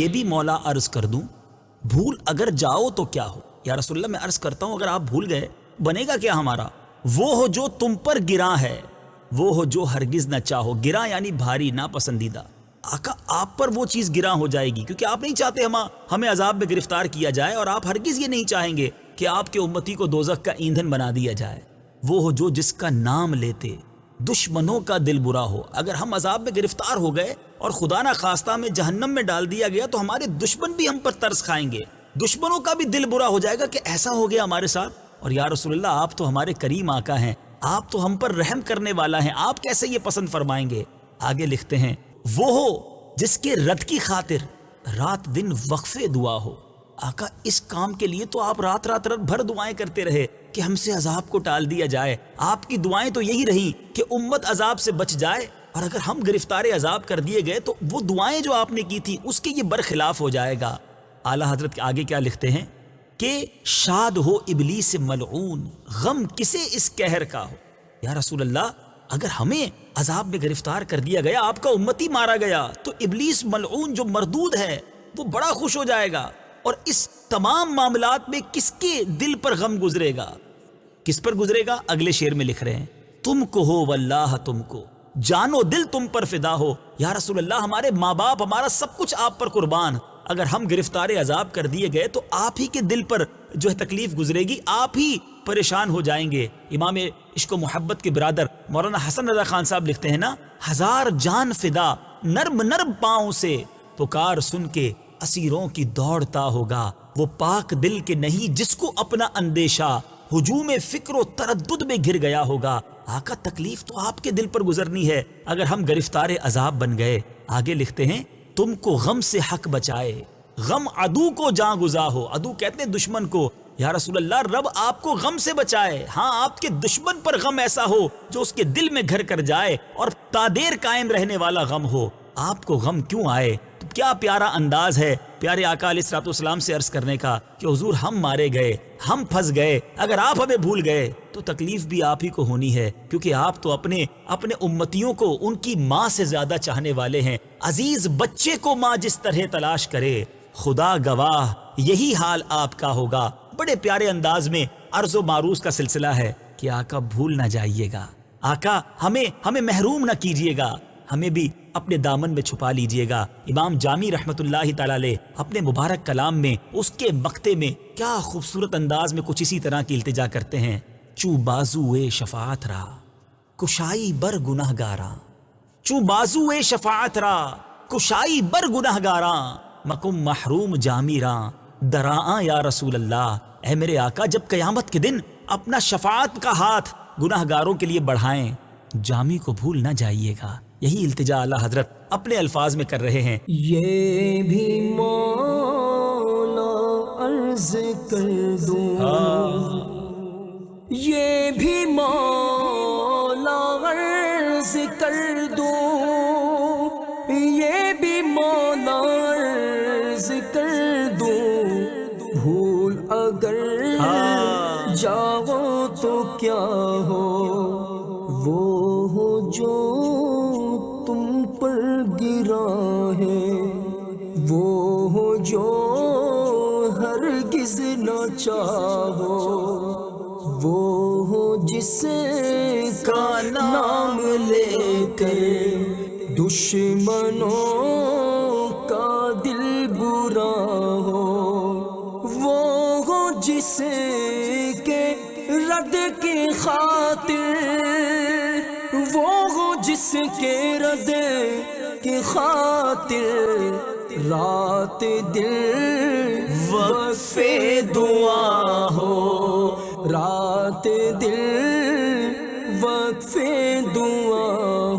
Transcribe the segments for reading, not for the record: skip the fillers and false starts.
یہ بھی مولا عرض کر دوں، بھول اگر جاؤ تو کیا ہو؟ یا رسول اللہ میں عرض کرتا ہوں اگر آپ بھول گئے بنے گا کیا ہمارا؟ وہ ہو جو تم پر گراں ہے، وہ ہو جو ہرگز نہ چاہو۔ گراں یعنی بھاری، ناپسندیدہ۔ آقا آپ پر وہ چیز گراں ہو جائے گی، کیونکہ آپ نہیں چاہتے ہمیں عذاب میں گرفتار کیا جائے، اور آپ ہرگز یہ نہیں چاہیں گے کہ آپ کے امتی کو دوزخ کا ایندھن بنا دیا جائے۔ وہ ہو جو جس کا نام لیتے دشمنوں کا دل برا ہو۔ اگر ہم عذاب میں گرفتار ہو گئے اور خدا نہ خواستہ میں جہنم میں ڈال دیا گیا تو ہمارے دشمن بھی ہم پر ترس کھائیں گے، دشمنوں کا بھی دل برا ہو جائے گا کہ ایسا ہو گیا ہمارے ساتھ۔ اور یا رسول اللہ آپ تو ہمارے کریم آقا ہیں، آپ تو ہم پر رحم کرنے والا ہیں، آپ کیسے یہ پسند فرمائیں گے؟ آگے لکھتے ہیں وہ ہو جس کے رد کی خاطر رات دن وقفے دعا ہو۔ آقا اس کام کے لیے تو آپ رات بھر دعائیں کرتے رہے کہ ہم سے عذاب کو ٹال دیا جائے۔ آپ کی دعائیں تو یہی رہیں کہ امت عذاب سے بچ جائے، اور اگر ہم گرفتار عذاب کر دیے گئے تو وہ دعائیں جو آپ نے کی تھی اس کے یہ برخلاف ہو جائے گا۔ اعلیٰ حضرت کے آگے کیا لکھتے ہیں کہ شاد ہو ابلیس ملعون، غم کسے اس قہر کا ہو۔ یا رسول اللہ اگر ہمیں عذاب میں گرفتار کر دیا گیا، آپ کا امتی مارا گیا، تو ابلیس ملعون جو مردود ہے وہ بڑا خوش ہو جائے گا، اور اس تمام معاملات میں کس کے دل پر غم گزرے گا؟ کس پر گزرے گا؟ اگلے شعر میں لکھ رہے ہیں تم کو ہو واللہ تم کو، جانو دل تم پر فدا ہو۔ یا رسول اللہ ہمارے ماں باپ، ہمارا سب کچھ آپ پر قربان، اگر ہم گرفتار عذاب کر دیے گئے تو آپ ہی کے دل پر جو ہے تکلیف گزرے گی، آپ ہی پریشان ہو جائیں گے۔ امام عشق و محبت کے برادر مولانا حسن رضا خان صاحب لکھتے ہیں نا، ہزار جان فدا نرم نرم پاؤں سے، پکار سن کے اسیروں کی دوڑتا ہوگا، وہ پاک دل کے نہیں جس کو اپنا اندیشہ، ہجوم فکر و تردد میں گر گیا ہوگا۔ آقا تکلیف تو آپ کے دل پر گزرنی ہے اگر ہم گرفتار عذاب بن گئے۔ آگے لکھتے ہیں تم کو غم سے حق بچائے، غم عدو کو جاں گزا ہو۔ عدو کہتے ہیں دشمن کو۔ یا رسول اللہ رب آپ کو غم سے بچائے، ہاں آپ کے دشمن پر غم ایسا ہو جو اس کے دل میں گھر کر جائے اور تادیر قائم رہنے والا غم ہو۔ آپ کو غم کیوں آئے؟ تو کیا پیارا انداز ہے پیارے آقا علیہ الصلوۃ والسلام سے عرض کرنے کا کہ حضور ہم مارے گئے، ہم پھنس گئے، اگر آپ ہمیں بھول گئے تو تکلیف بھی آپ ہی کو ہونی ہے، کیونکہ آپ تو اپنے امتیوں کو ان کی ماں سے زیادہ چاہنے والے ہیں۔ عزیز بچے کو ماں جس طرح تلاش کرے، خدا گواہ یہی حال آپ کا ہوگا۔ بڑے پیارے انداز میں عرض و معروض کا سلسلہ ہے کہ آقا بھول نہ جائیے گا، آقا ہمیں محروم نہ کیجیے گا، ہمیں بھی اپنے دامن میں چھپا لیجئے گا۔ امام جامی رحمت اللہ تعالی علیہ اپنے مبارک کلام میں اس کے مقطع میں کیا خوبصورت انداز میں کچھ اسی طرح کی التجا کرتے ہیں۔ چو بازوئے شفاعت را کشائی بر گناہ گاراں، چو بازوئے شفاعت را کشائی بر گناہ گاراں، مکم محروم جامی راں دراں یا رسول اللہ۔ اے میرے آقا جب قیامت کے دن اپنا شفاعت کا ہاتھ گناہ گاروں کے لیے بڑھائیں، جامی کو بھول نہ جائیے گا۔ یہی التجا اعلیٰ حضرت اپنے الفاظ میں کر رہے ہیں۔ یہ بھی مولا عرض کر دوں، یہ بھی مولا عرض کر دوں، یہ بھی مولا عرض کر دوں، بھول اگر جاؤ تو کیا ہو، وہ ہو جو تم پر گرا ہے، وہ ہو جو ہرگز نہ چاہو، وہ ہو جس کا نام لے کر دشمنوں کا دل برا ہو، وہ ہو جس کے رد کی خاطر، وہ ہو جس کے رد کی خاطر رات دل وقف دعا ہو، رات دل وقف دعا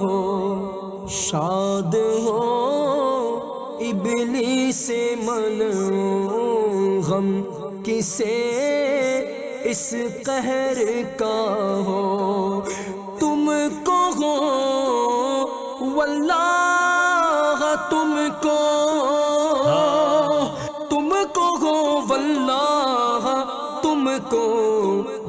ہو، شاد ہو ابلیس ملعون، غم کسے اس قہر کا ہو، تم کو ہو واللہ تم کو ہو واللہ تم کو،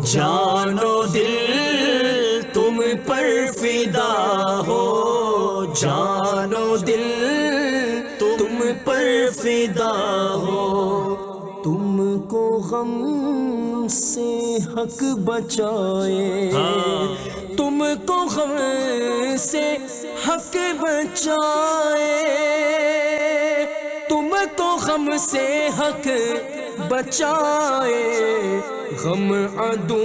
جانو دل تم پر فدا ہو، جانو دل تم پر فدا غم سے حق بچائے، تم کو غم سے حق بچائے، تم کو غم سے حق بچائے، غم عدو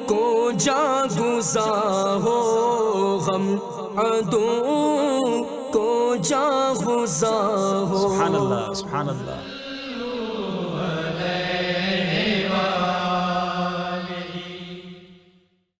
کو جا گزار ہو، غم عدو کو جا گزار ہو۔ سبحان اللہ، سبحان اللہ۔